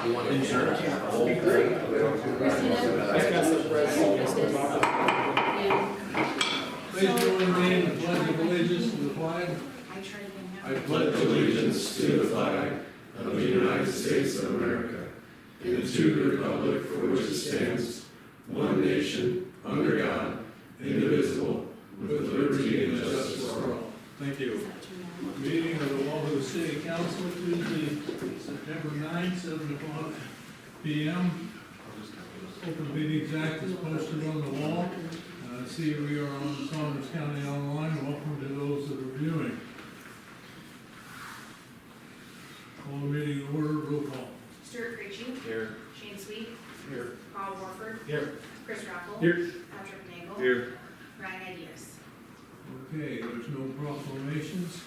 you want insurance? Please join me in the pledge of allegiance to the flag. I pledge allegiance to the flag of the United States of America and to the republic for which it stands, one nation, under God, indivisible, with liberty and justice for all. Thank you. Meeting of the Wahoo City Council, Tuesday, September 9th, 7 o'clock p.m. Open Meetings Act is posted on the wall. See, we are on Saunders County Online. Welcome to those that are viewing. Call the meeting to order. Roll call. Stuart Creechy. Here. Shane Sweet. Here. Paul Warford. Here. Chris Raffle. Here. Patrick Nagel. Here. Ryan Ideas. Okay, there's no proclamations.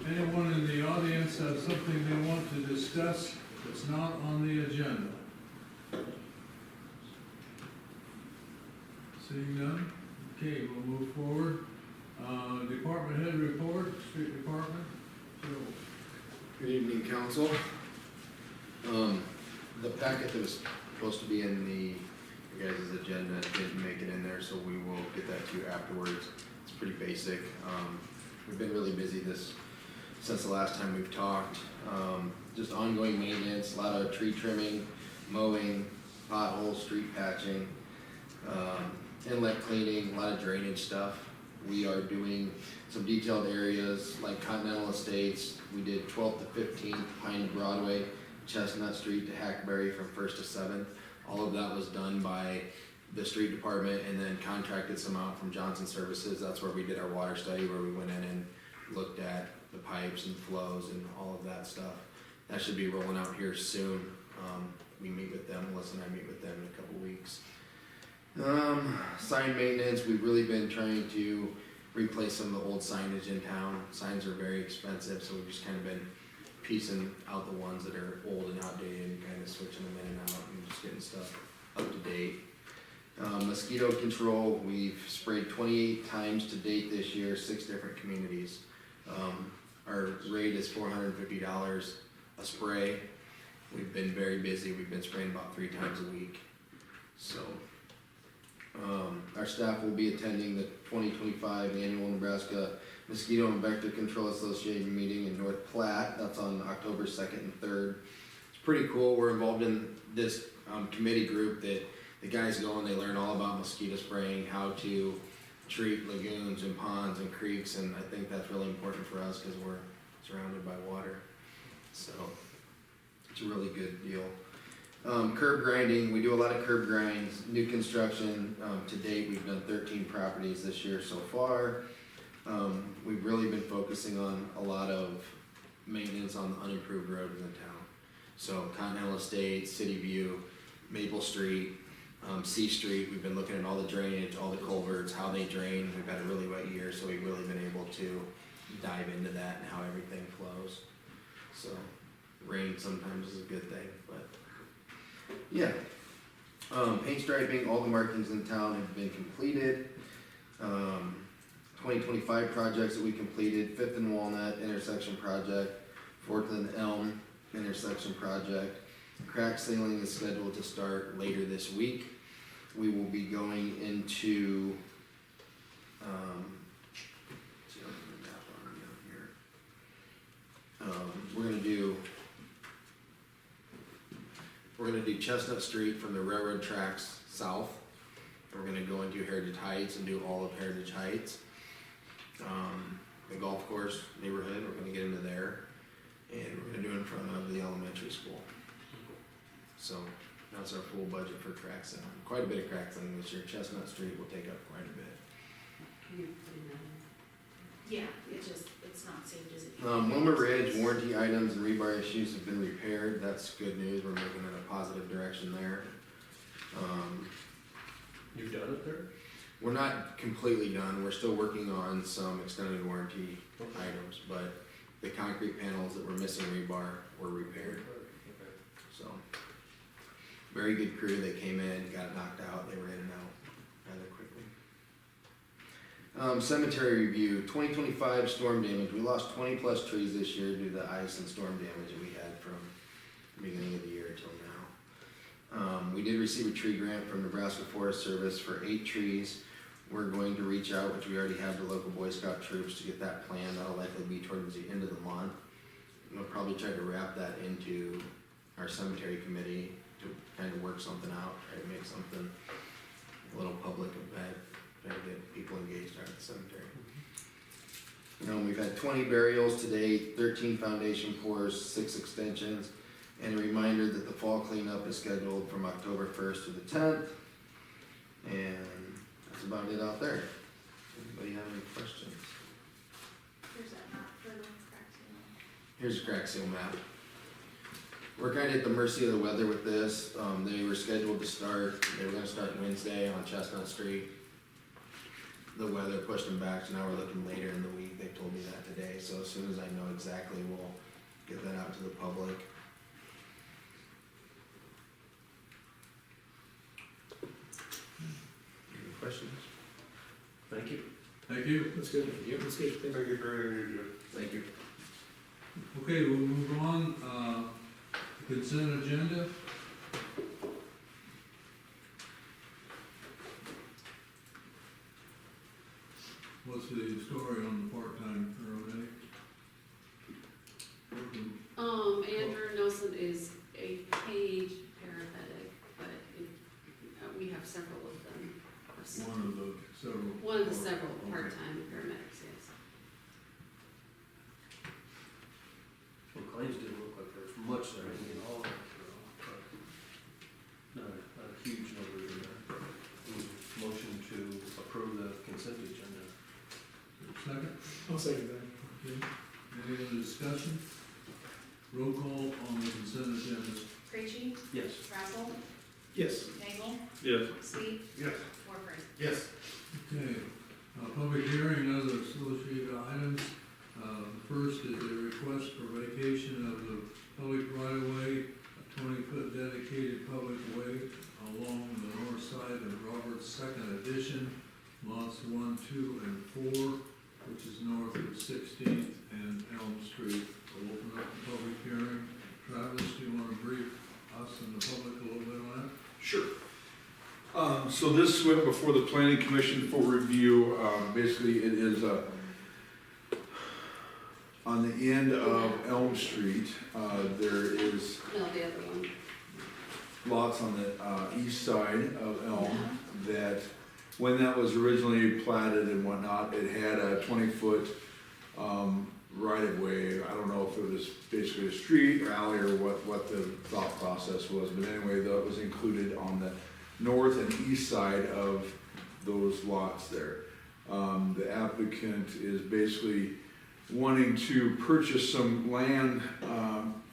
Anyone in the audience have something they want to discuss that's not on the agenda? Seeing none? Okay, we'll move forward. Department head report, street department. Joe. Good evening, council. The packet that was supposed to be in your guys' agenda didn't make it in there, so we will get that to you afterwards. It's pretty basic. We've been really busy since the last time we've talked. Just ongoing maintenance, a lot of tree trimming, mowing, potholes, street patching, inlet cleaning, a lot of drainage stuff. We are doing some detailed areas like Continental Estates. We did 12th to 15th, Pine to Broadway, Chestnut Street to Hackberry from 1st to 7th. All of that was done by the street department and then contracted some out from Johnson Services. That's where we did our water study, where we went in and looked at the pipes and flows and all of that stuff. That should be rolling out here soon. We meet with them, Melissa and I meet with them in a couple weeks. Sign maintenance, we've really been trying to replace some of the old signage in town. Signs are very expensive, so we've just kind of been piecing out the ones that are old and outdated and kind of switching them in and out and just getting stuff up to date. Mosquito control, we've sprayed 28 times to date this year, 6 different communities. Our rate is $450 a spray. We've been very busy. We've been spraying about 3 times a week. So, our staff will be attending the 2025 annual Nebraska Mosquito and Vector Control Association meeting in North Platte. That's on October 2nd and 3rd. It's pretty cool. We're involved in this committee group that the guys go and they learn all about mosquito spraying, how to treat lagoons and ponds and creeks, and I think that's really important for us because we're surrounded by water. So it's a really good deal. Curb grinding, we do a lot of curb grinds, new construction. To date, we've done 13 properties this year so far. We've really been focusing on a lot of maintenance on the unimproved roads in the town. So Continental Estates, City View, Maple Street, C Street, we've been looking at all the drainage, all the culverts, how they drain. We've had a really wet year, so we've really been able to dive into that and how everything flows. So rain sometimes is a good thing, but yeah. Paint striping, all the markings in town have been completed. 2025 projects that we completed: 5th and Walnut intersection project, 4th and Elm intersection project. Crack sealing is scheduled to start later this week. We will be going into we're gonna do Chestnut Street from the railroad tracks south. We're gonna go into Heritage Heights and do all of Heritage Heights. The golf course neighborhood, we're gonna get into there, and we're gonna do it in front of the elementary school. So that's our full budget for crack sealing. Quite a bit of crack sealing this year. Chestnut Street will take up quite a bit. Yeah, it's not saved as it. Wilmer Ridge, warranty items and rebar issues have been repaired. That's good news. We're moving in a positive direction there. You've done it there? We're not completely done. We're still working on some extended warranty items, but the concrete panels that were missing rebar were repaired. So, very good crew. They came in, got it knocked out. They were in and out rather quickly. Cemetery review, 2025 storm damage. We lost 20 plus trees this year due to the ice and storm damage that we had from beginning of the year till now. We did receive a tree grant from Nebraska Forest Service for 8 trees. We're going to reach out, which we already have, to local Boy Scout troops to get that planned. That'll likely be towards the end of the month. We'll probably try to wrap that into our cemetery committee to kind of work something out, try to make something a little public event, try to get people engaged out at the cemetery. We've had 20 burials to date, 13 foundation pours, 6 extensions, and a reminder that the fall cleanup is scheduled from October 1st to the 10th. And that's about it out there. Anybody have any questions? Here's that map for the crack seal. Here's a crack seal map. We're kind of at the mercy of the weather with this. They were scheduled to start, they were gonna start Wednesday on Chestnut Street. The weather pushed them back, so now we're looking later in the week. They told me that today, so as soon as I know exactly, we'll get that out to the public. Any questions? Thank you. Thank you. That's good. That's good. Thank you for Thank you. Okay, we'll move on, consent agenda. What's the story on the part-time paramedic? Andrew Nelson is a paid paramedic, but we have several of them. One of the several. One of the several Okay. part-time paramedics, yes. Well, claims didn't look like there's much there, I mean, all, not a huge number in there. Motion to approve the consent agenda. Second? I'll second that. Okay. Any other discussion? Roll call on the consent agenda. Krejci, Yes. Raffle, Yes. Nagel, Yes. Sleep, Yes. Warford. Yes. Okay, public hearing, other associated items. The first is a request for vacation of the public right-of-way, a 20-foot dedicated public way along the north side of Robert's Second Edition, lots 1, 2, and 4, which is north of 16th and Elm Street. We'll open up the public hearing. Travis, do you want to brief us and the public a little bit on that? Sure. So this went before the planning commission for review. Basically, it is on the end of Elm Street. There is No, the other one. lots on the east side of Elm that, when that was originally platted and whatnot, it had a 20-foot right-of-way. I don't know if it was basically a street or alley or what the thought process was, but anyway, that was included on the north and east side of those lots there. The applicant is basically wanting to purchase some land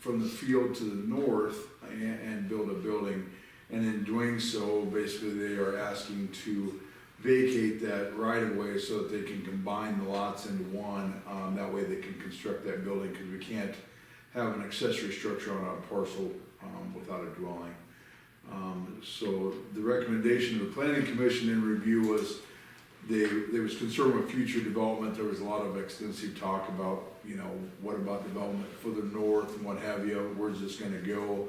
from the field to the north and build a building. And in doing so, basically they are asking to vacate that right of way so that they can combine the lots into one. That way they can construct that building, because we can't have an accessory structure on a parcel without a dwelling. So the recommendation of the planning commission in review was they was concerned with future development. There was a lot of extensive talk about, what about development further north and what have you, where's this gonna go?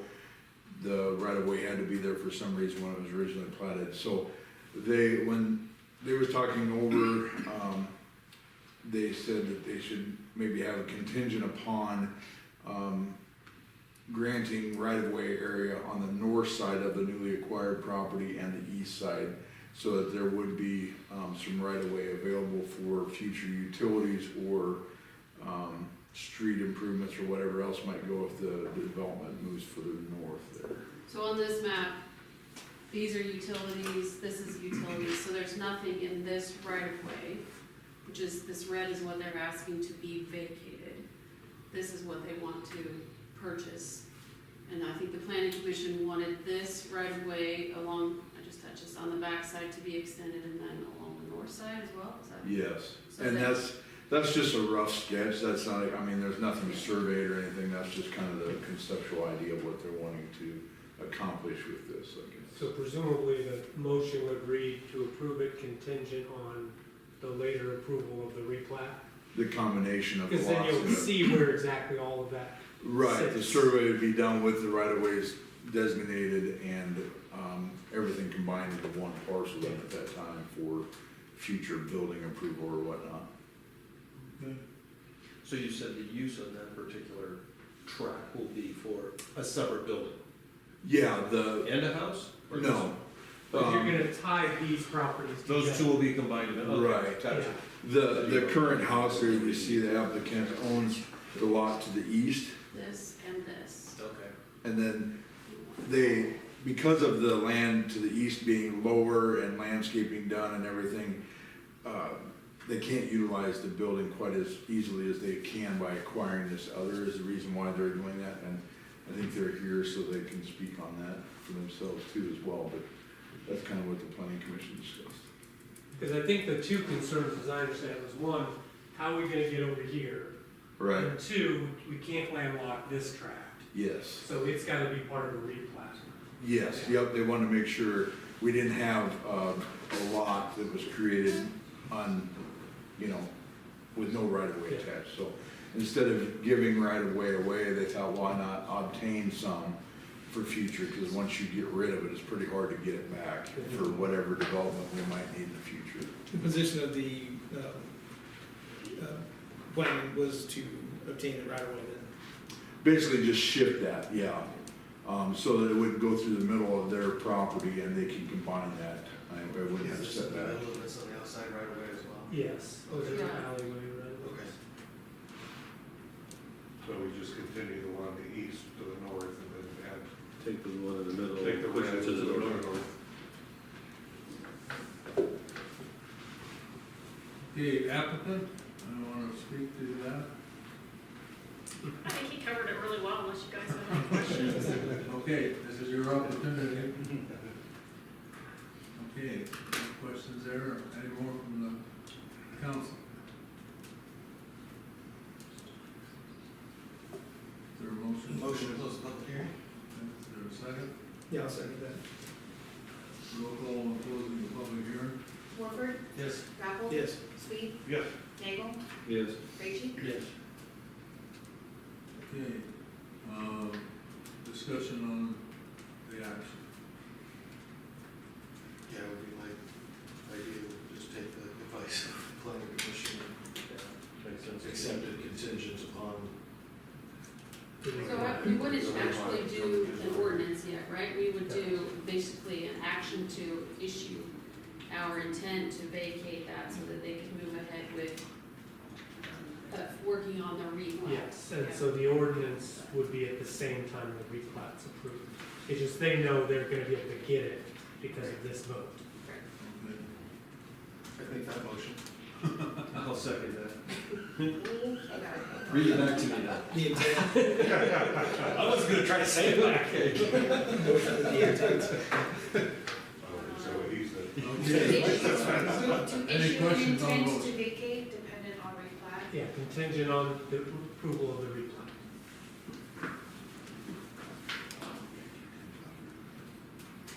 The right of way had to be there for some reason when it was originally platted. So when they was talking over, they said that they should maybe have a contingent upon granting right-of-way area on the north side of the newly acquired property and the east side, so that there would be some right-of-way available for future utilities or street improvements or whatever else might go if the development moves further north there. So on this map, these are utilities, this is utilities, so there's nothing in this right-of-way, which is, this red is what they're asking to be vacated. This is what they want to purchase. And I think the planning commission wanted this right-of-way along, I just touched this, on the back side to be extended and then along the north side as well, is that? Yes, So and that- that's just a rough sketch. That's not, there's nothing surveyed or anything. That's just kind of the conceptual idea of what they're wanting to accomplish with this, I guess. So presumably the motion would read to approve it contingent on the later approval of the replat? the combination of the Because lots. then you'll and the- see where exactly all of that. Right, the sits. survey would be done with the right of ways designated and, everything combined into one parcel then at that time for future building approval or whatnot. So you said the use of that particular tract will be for a separate building Yeah, and a house? Or no. But you're Um, gonna tie these properties together. Those two will be combined in, okay, Right. gotcha. The current house there, you see the applicant owns the lot to the east, This and this. Okay. and then they, because of the land to the east being lower and landscaping done and everything, they can't utilize the building quite as easily as they can by acquiring this other, is the reason why they're doing that, and I think they're here so they can speak on that for themselves too as well, but that's kind of what the planning commission discussed. Because I think the two concerns, as I understand it, was one, how are we gonna get over here? Right, And two, we can't landlock this tract, yes. so it's gotta be part of a replat. Yes, yep, they wanted to make sure we didn't have, a lot that was created on, with no right of way attached, so instead of giving right of way away, they thought, why not obtain some for future, because once you get rid of it, it's pretty hard to get it back for whatever development we might need in the future. The position of the plan was to obtain the right of way then. Basically just shift that, yeah, so that it wouldn't go through the middle of their property and they can combine that, I wouldn't have set that. That's on the outside right away as well. Yes, oh, there's an Yeah. alleyway, right? Okay. So we just continue the one on the east to the north and then add, Take the one in the middle, take the push red it to to the north. north. Okay, applicant, I wanna speak to that. I think he covered it really well, unless you guys have any questions. Okay, this is your opportunity. Okay, any questions there, any more from the council? Is there a motion? Motion to close the public hearing? Is there a second? Yeah, I'll second that. Roll call on closing the public hearing. Warford, Yes. Rappel. Yes. Sweet, Yes. Nagel, Yes. Raichi. Yes. Okay, discussion on the action. Yeah, it would be my idea to just take the advice of the planning commission Makes sense. and accept it contingent upon. So we wouldn't actually do an ordinance yet, right? We would do basically an action to issue our intent to vacate that so that they can move ahead with working on the replat. Yes, and so the ordinance would be at the same time the replat's approved. It's just they know they're gonna be able to get it because of this vote. Okay. I make that motion. I'll second that. Okay. Read it back to me now. The intent, I was gonna try to say it back. the intent. Oh, so he said. Okay, To Any issue an questions on intent those? to vacate dependent on replat. Yeah, contingent on the approval of the replat.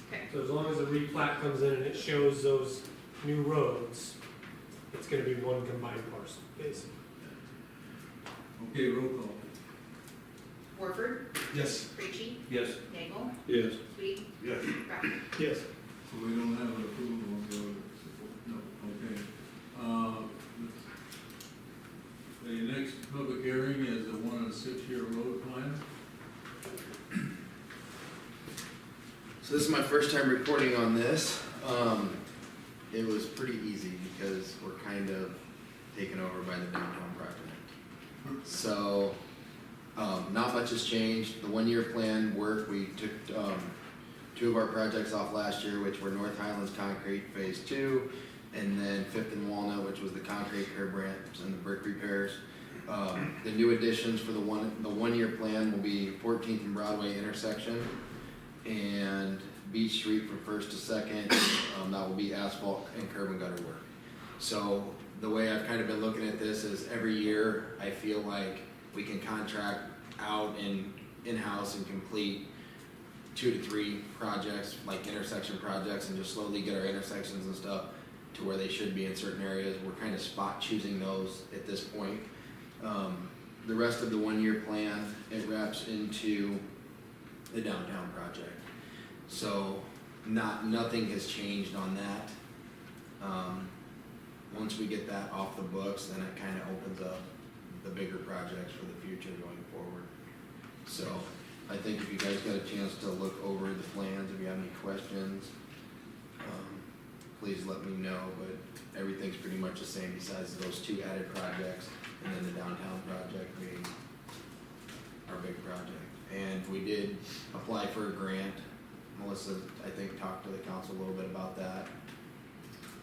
Okay. So as long as the replat comes in and it shows those new roads, it's gonna be one combined parcel, basically. okay, roll call. Warford, Yes. Raichi, Yes. Nagel, Yes. Sweet, Yes. Rappel. Yes. So we don't have an approval of the other, no, okay. The next public hearing is the 1 6-year road plan. So this is my first time reporting on this. It was pretty easy because we're kind of taken over by the downtown project. So, not much has changed. The 1-year plan worked. We took, 2 of our projects off last year, which were North Highlands Concrete Phase 2, and then 5th and Walnut, which was the concrete curb ramps and the brick repairs. The new additions for the 1-year plan will be 14th and Broadway intersection, and Beach Street from 1st to 2nd, that will be asphalt and curb and gutter work. So the way I've kind of been looking at this is every year, I feel like we can contract out and in-house and complete 2 to 3 projects, like intersection projects, and just slowly get our intersections and stuff to where they should be in certain areas. We're kind of spot choosing those at this point. The rest of the 1-year plan, it wraps into the downtown project. So nothing has changed on that. Once we get that off the books, then it kind of opens up the bigger projects for the future going forward. So I think if you guys got a chance to look over the plans, if you have any questions, please let me know, but everything's pretty much the same besides those 2 added projects, and then the downtown project being our big project. And we did apply for a grant. Melissa, I think, talked to the council a little bit about that.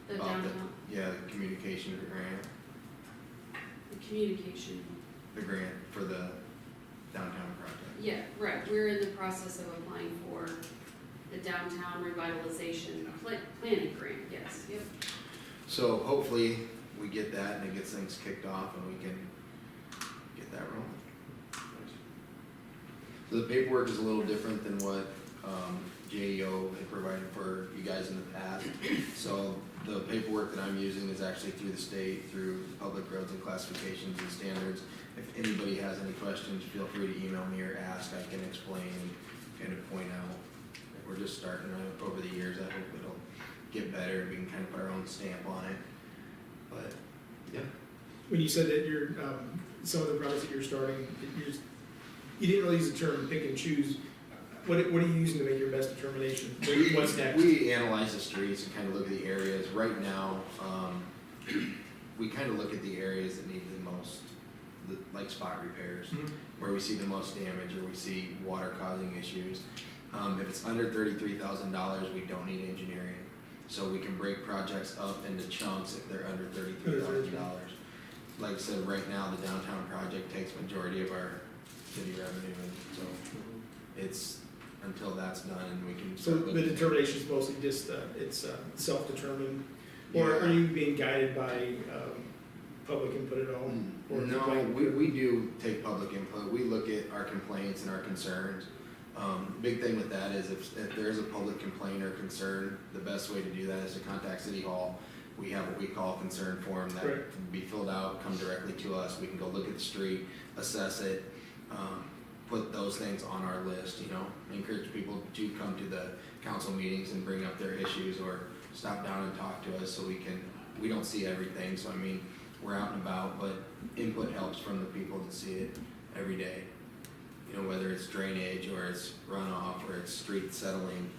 The About downtown, Yeah, the communication grant, the communication. the grant for the downtown project. Yeah, right, we're in the process of applying for the downtown revitalization planning grant, yes, yep. So hopefully we get that and it gets things kicked off and we can get that rolling. So the paperwork is a little different than what JEO had provided for you guys in the past. So the paperwork that I'm using is actually through the state, through Public Roads and Classifications and Standards. If anybody has any questions, feel free to email me or ask. I can explain and kind of point out. We're just starting out over the years. I hope it'll get better. We can kind of put our own stamp on it. But yeah. When you said that you're, some of the projects that you're starting, you didn't really use the term pick and choose. What are you using to make your best determination? What's next? We analyze the streets and kind of look at the areas. Right now, we kind of look at the areas that need the most, like spot repairs, where we see the most damage or we see water causing issues. If it's under $33,000, we don't need engineering. So we can break projects up into chunks if they're under $33,000. Like I said, right now, the downtown project takes majority of our city revenue, and so it's until that's done and we can. So the determination is mostly just, it's self-determined, or are you being guided by public input at all? Or No, we do take public input. We look at our complaints and our concerns. Big thing with that is if there is a public complaint or concern, the best way to do that is to contact City Hall. We have what we call a concern form that Correct. can be filled out, come directly to us. We can go look at the street, assess it, put those things on our list, you know. Encourage people to come to the council meetings and bring up their issues or stop down and talk to us so we don't see everything. So I mean, we're out and about, but input helps from the people that see it every day. You know, whether it's drainage or it's runoff or it's street settling.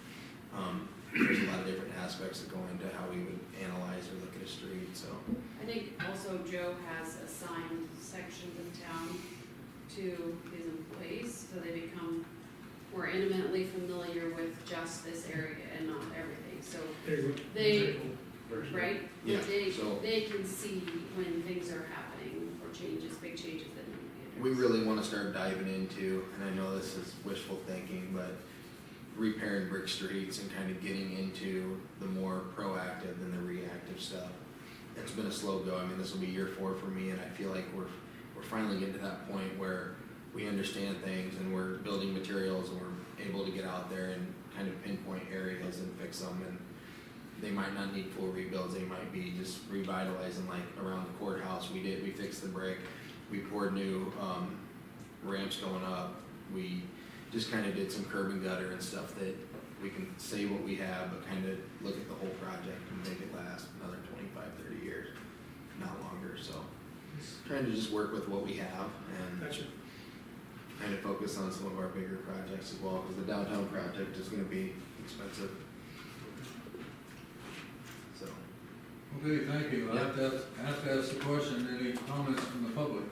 There's a lot of different aspects that go into how we would analyze or look at a street, so. I think also Joe has assigned sections of town to his employees, so they become more intimately familiar with just this area and not everything, so they, right? Yeah, They, so- they can see when things are happening or changes, big changes that need to be We addressed. really wanna start diving into, and I know this is wishful thinking, but repairing brick streets and kind of getting into the more proactive than the reactive stuff. It's been a slow go. I mean, this will be year 4 for me, and I feel like we're finally getting to that point where we understand things and we're building materials and we're able to get out there and kind of pinpoint areas and fix them. And they might not need full rebuilds. They might be just revitalizing, like around the courthouse. We fixed the brick. We poured new ramps going up. We just kind of did some curb and gutter and stuff that we can say what we have, but kind of look at the whole project and make it last another 25, 30 years, not longer. So trying to just work with what we have and Gotcha. kind of focus on some of our bigger projects as well, because the downtown project is going to be expensive. So. Okay, thank you. I Yeah. have to ask the question, any comments from the public?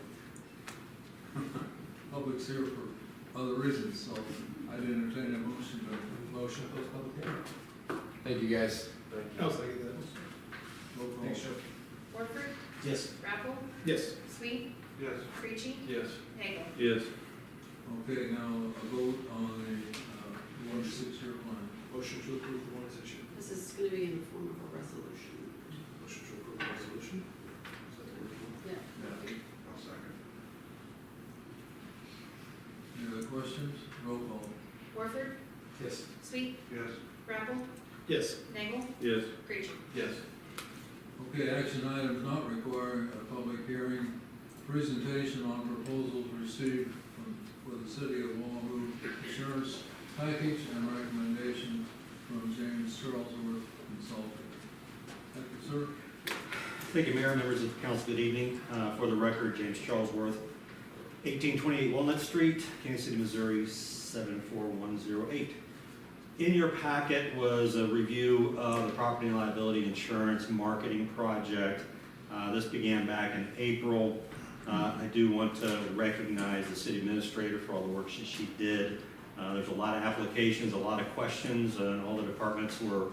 Public's here for other reasons, so I'd entertain a motion to close public hearing. Thank you, guys. I'll second that. Roll call. Thanks, Joe. Warford, Yes. Rappel, Yes. Sweet, Yes. Creechy, Yes. Nagel. Yes. Okay, now a vote on the 1-6-year plan. Motion to approve the 1-6 year. This is gonna be in the form of a resolution. Motion to approve the resolution. Is that the word you want? Yeah. I'll second. Any other questions? Roll call. Warford, Yes. Sweet, Yes. Rappel, Yes. Nagel, Yes. Creechy. Yes. Okay, action items not requiring a public hearing, presentation on proposals received for the city of Wahoo insurance package and recommendation from James Charlesworth Consulting. Thank you, sir. Thank you, Mayor, members of the council, good evening. For the record, James Charlesworth, 1828 Walnut Street, Kansas City, Missouri, 74108. In your packet was a review of the property and liability insurance marketing project. This began back in April. I do want to recognize the city administrator for all the work she did. There's a lot of applications, a lot of questions, and all the departments were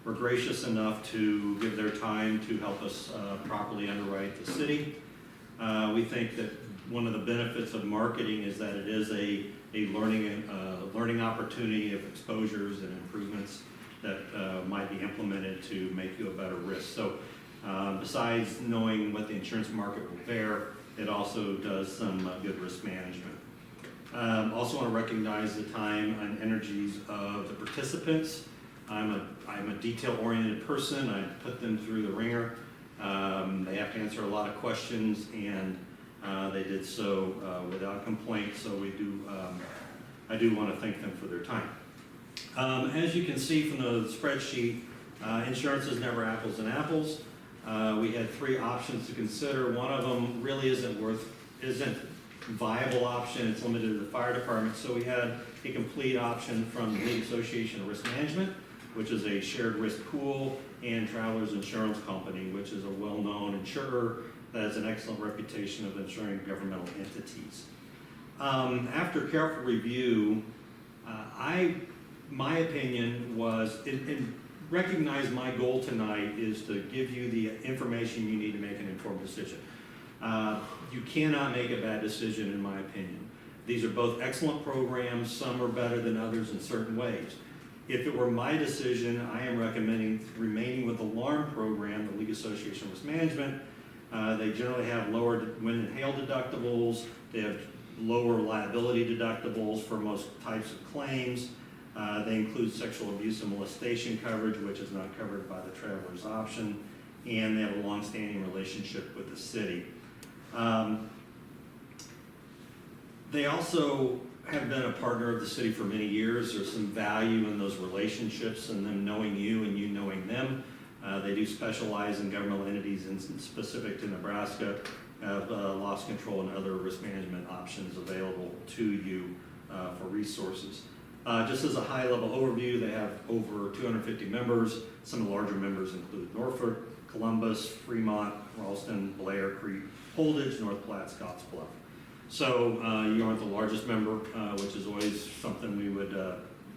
gracious enough to give their time to help us properly underwrite the city. We think that one of the benefits of marketing is that it is a learning opportunity of exposures and improvements that might be implemented to make you a better risk. So besides knowing what the insurance market will bear, it also does some good risk management. Also want to recognize the time and energies of the participants. I'm a detail-oriented person. I put them through the ringer. They have to answer a lot of questions, and they did so without complaint. So I do want to thank them for their time. As you can see from the spreadsheet, insurance is never apples and apples. We had three options to consider. One of them really isn't viable option. It's limited to the fire department. So we had a complete option from the League Association of Risk Management, which is a shared risk pool, and Travelers Insurance Company, which is a well-known insurer that has an excellent reputation of insuring governmental entities. After careful review, my opinion was, and recognize my goal tonight is to give you the information you need to make an informed decision. You cannot make a bad decision, in my opinion. These are both excellent programs. Some are better than others in certain ways. If it were my decision, I am recommending remaining with the LARM program, the League Association of Risk Management. They generally have lower wind and hail deductibles. They have lower liability deductibles for most types of claims. They include sexual abuse and molestation coverage, which is not covered by the traveler's option. And they have a long-standing relationship with the city. They also have been a partner of the city for many years. There's some value in those relationships and them knowing you and you knowing them. They do specialize in governmental entities and specific to Nebraska, have loss control and other risk management options available to you for resources. Just as a high-level overview, they have over 250 members. Some of the larger members include Norfolk, Columbus, Fremont, Ralston, Blair Creek, Holdridge, North Platte, Scottsbluff. So you aren't the largest member, which is always something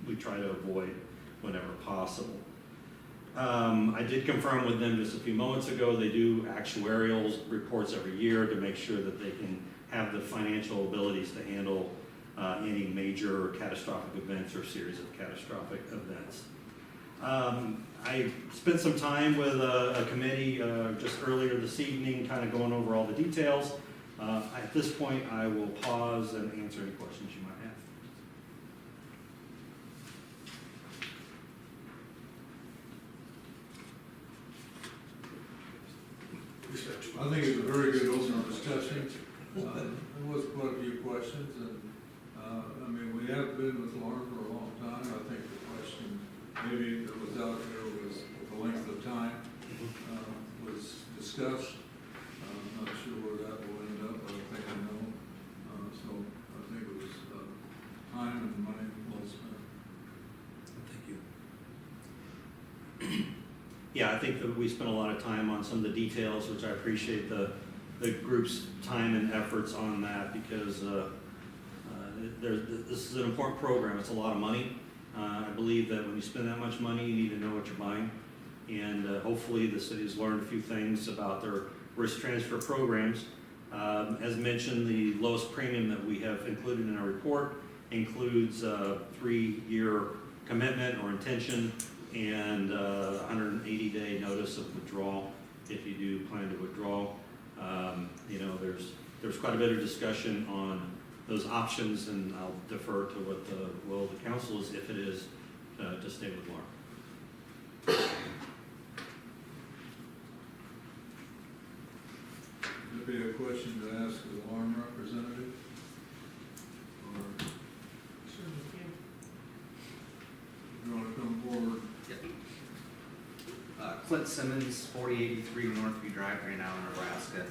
we try to avoid whenever possible. I did confirm with them just a few moments ago. They do actuarial reports every year to make sure that they can have the financial abilities to handle any major catastrophic events or series of catastrophic events. I spent some time with a committee just earlier this evening, kind of going over all the details. At this point, I will pause and answer any questions you might have. I think it's a very good open discussion. There was quite a few questions, and I mean, we have been with Lauren for a long time. I think the question maybe that was out there was the length of time was discussed. I'm not sure where that will end up, but I think I know. So I think it was time and money well spent. Thank you. Yeah, I think that we spent a lot of time on some of the details, which I appreciate the group's time and efforts on that, because this is an important program. It's a lot of money. I believe that when you spend that much money, you need to know what you're buying. And hopefully the city has learned a few things about their risk transfer programs. As mentioned, the lowest premium that we have included in our report includes a 3-year commitment or intention and 180-day notice of withdrawal if you do plan to withdraw. You know, there's quite a bit of discussion on those options, and I'll defer to what the will of the council is, if it is, to stay with Laura. question to ask the alarm representative? Or you wanna come forward? Clint Simmons, 4083 Northview Drive, Grand Island, Nebraska.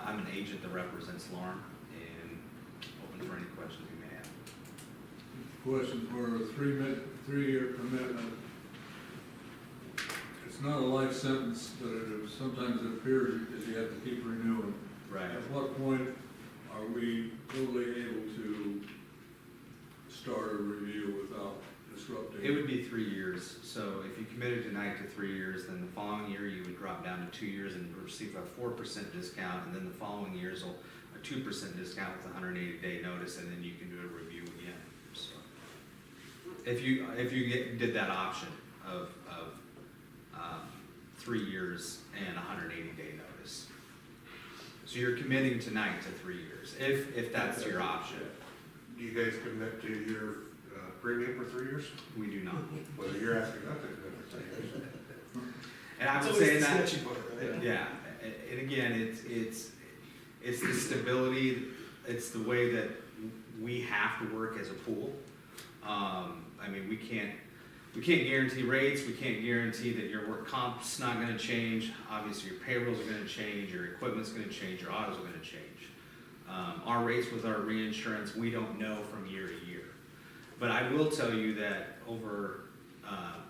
I'm an agent that represents Lorne and open for any questions you may have. Questions for a three-year commitment. It's not a life sentence, but sometimes it appears because you have to keep renewing. Right. At what point are we totally able to start a review without disrupting? It would be 3 years. So if you committed tonight to 3 years, then the following year you would drop down to 2 years and receive a 4% discount, and then the following years will a 2% discount with a 180-day notice, and then you can do a review again. So if you did that option of 3 years and a 180-day notice, so you're committing tonight to 3 years, if that's your option. Do you guys commit to your premium for 3 years? We do not. Whether you're asking not to commit for 3 years. And I would It's say always the that, sketchy part, right? yeah, and again, it's the stability, it's the way that we have to work as a pool. I mean, we can't guarantee rates, we can't guarantee that your work comp's not gonna change, obviously your payrolls are gonna change, your equipment's gonna change, your autos are gonna change. Our rates with our reinsurance, we don't know from year to year. But I will tell you that over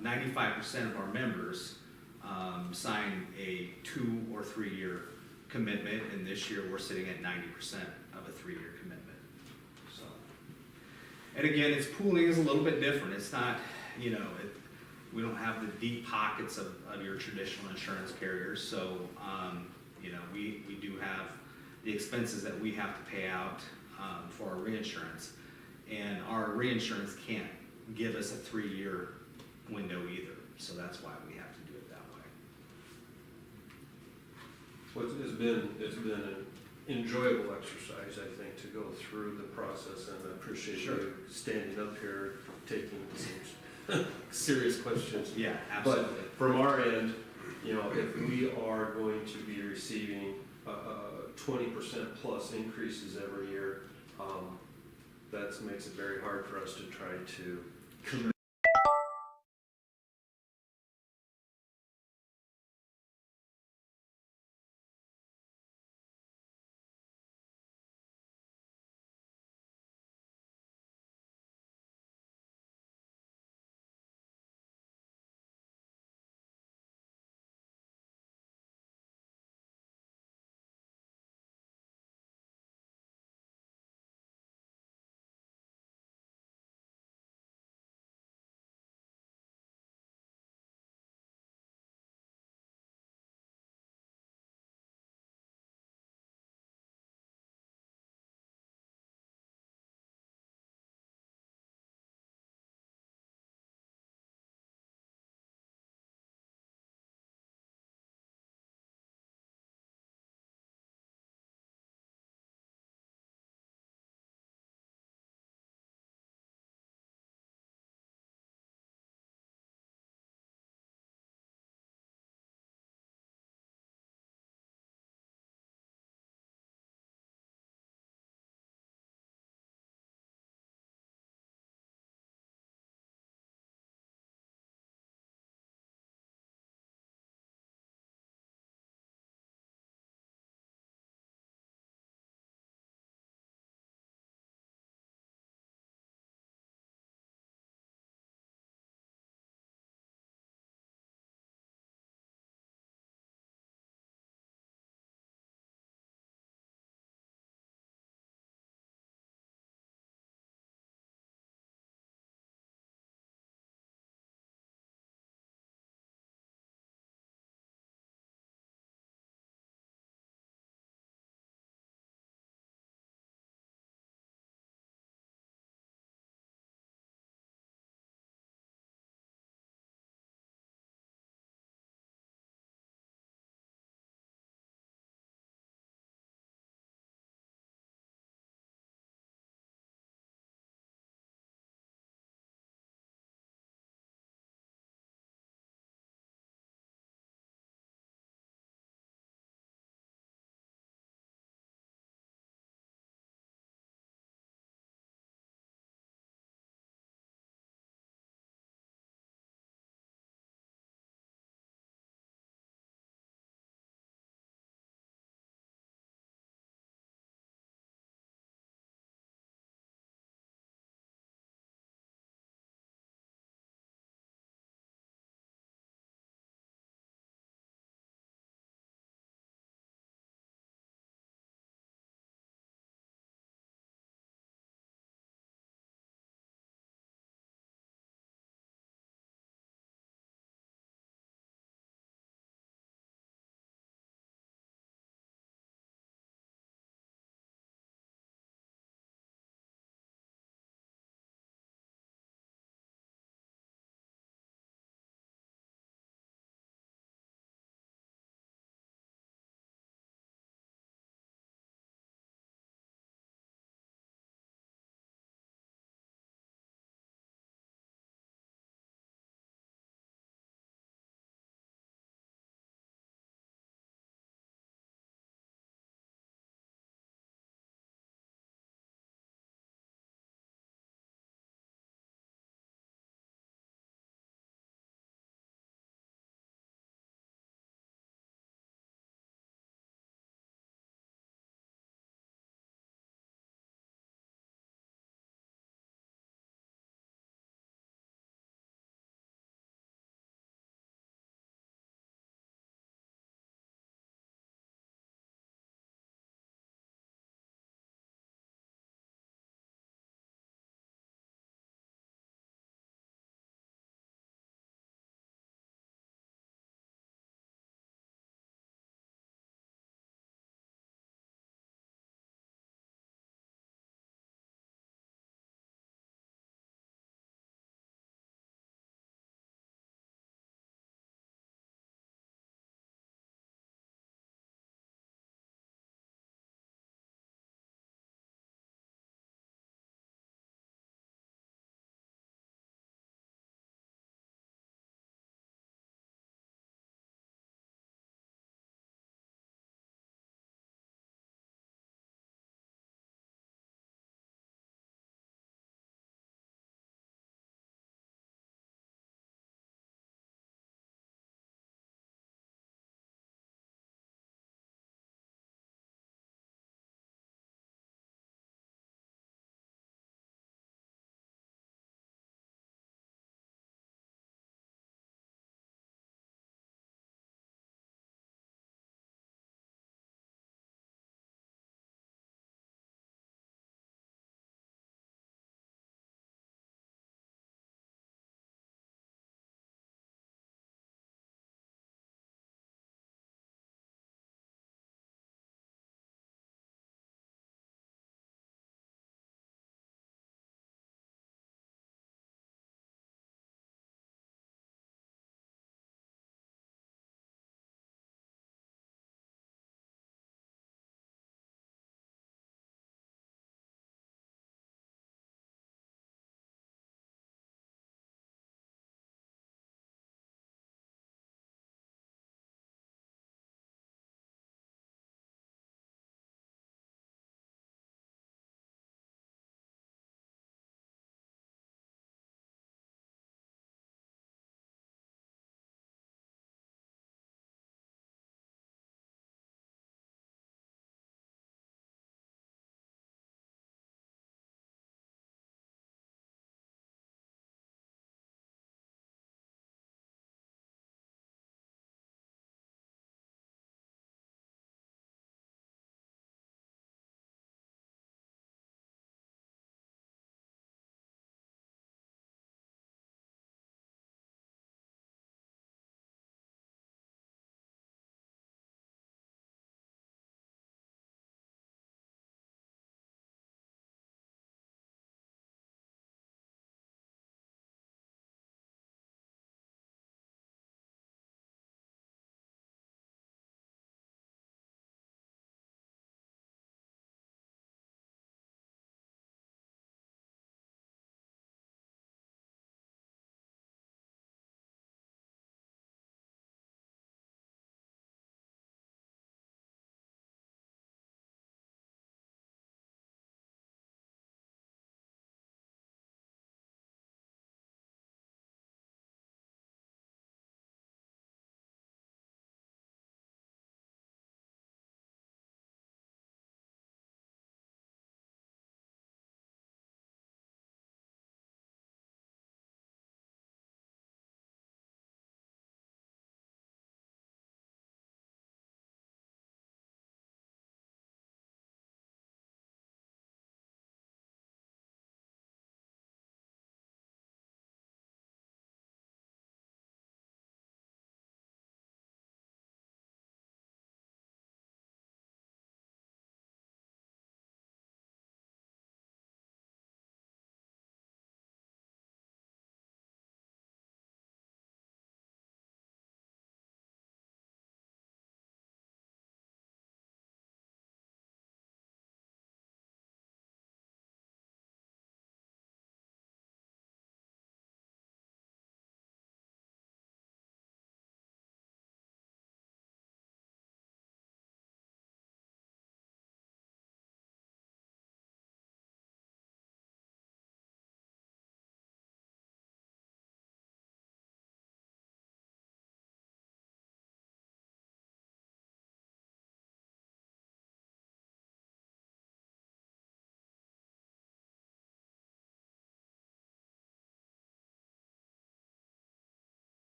95% of our members sign a 2 or 3 year commitment, and this year we're sitting at 90% of a 3-year commitment. So, and again, it's pooling is a little bit different. It's not, we don't have the deep pockets of your traditional insurance carriers. So, we do have the expenses that we have to pay out for our reinsurance, and our reinsurance can't give us a 3-year window either. So that's why we have to do it that way. Well, it's been an enjoyable exercise, I think, to go through the process, and I appreciate Sure. you standing up here, taking some serious questions. Yeah, absolutely. But from our end, if we are going to be receiving 20% plus increases every year, that makes it very hard for us to try to commit